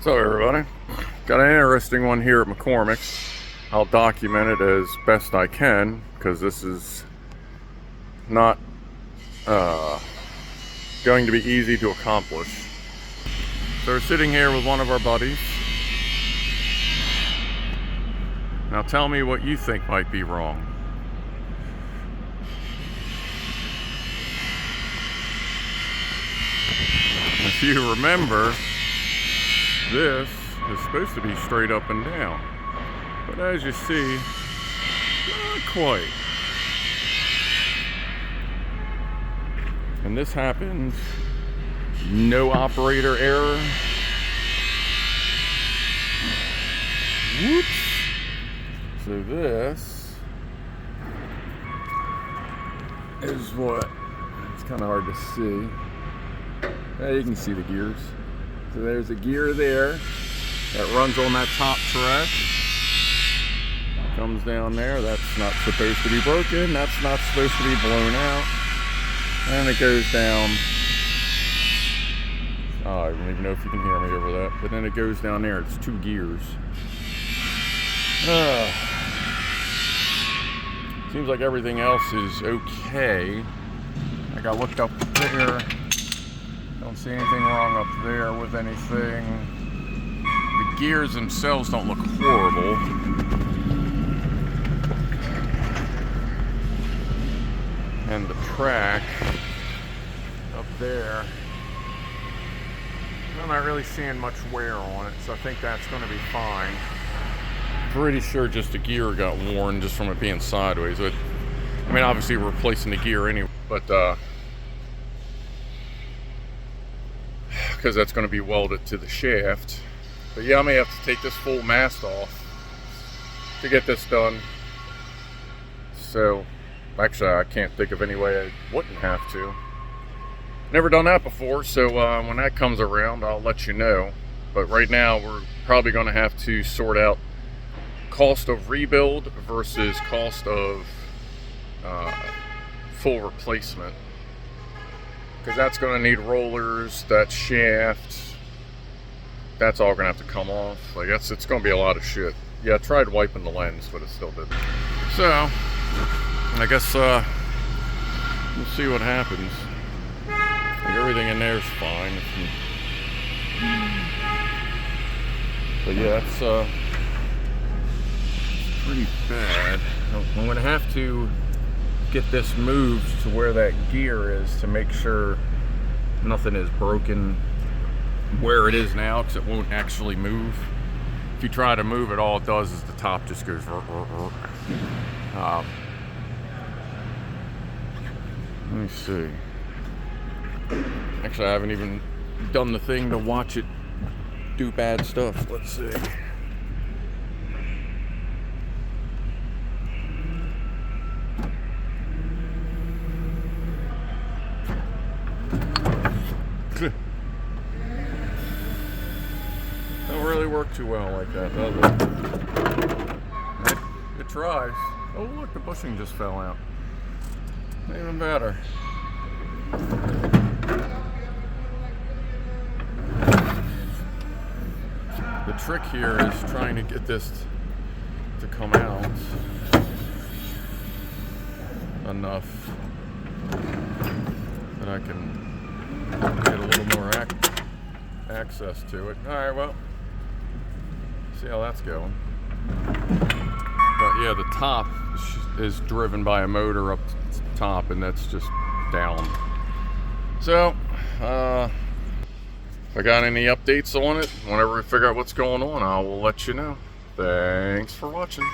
So everybody, got an interesting one here at McCormick's. I'll document it as best I can because this is not going to be easy to accomplish. So we're sitting here with one of our buddies. Now tell me what you think might be wrong. If you remember, this is supposed to be straight up and down, but as you see, not quite. And this happens, no operator error. Whoops. So this is what, it's kind of hard to see. You can see the gears. So there's a gear there that runs on that top track. Comes down there. That's not supposed to be broken. That's not supposed to be blown out. And it goes down. Oh, I don't even know if you can hear me over that. But then it goes down there. It's two gears. Seems like everything else is okay. Like I looked up there. Don't see anything wrong up there with anything. The gears themselves don't look horrible. And the track up there, I'm not really seeing much wear on it, so I think that's going to be fine. Pretty sure just the gear got worn just from it being sideways. I mean, obviously we're replacing the gear anyway, but because that's going to be welded to the shaft. But yeah, I may have to take this full mast off to get this done. So actually I can't think of any way I wouldn't have to. Never done that before, so when that comes around I'll let you know. But right now we're probably going to have to sort out cost of rebuild versus cost of full replacement. Because that's going to need rollers, that shaft, that's all going to have to come off. Like it's going to be a lot of shit. Yeah, I tried wiping the lens, but it still didn't. So, I guess we'll see what happens. Like everything in there is fine. But yeah, it's pretty bad. I'm going to have to get this moved to where that gear is to make sure nothing is broken where it is now, because it won't actually move. If you try to move it, all it does is the top just goes let me see. Actually, I haven't even done the thing to watch it do bad stuff. Let's see. Don't really work too well like that, does it? It tries. Oh look, the bushing just fell out. Even better. The trick here is trying to get this to come out enough that I can get a little more access to it. Alright, well, see how that's going. But yeah, the top is driven by a motor up top, and that's just down. So, if I got any updates on it, whenever we figure out what's going on, I will let you know. Thanks for watching.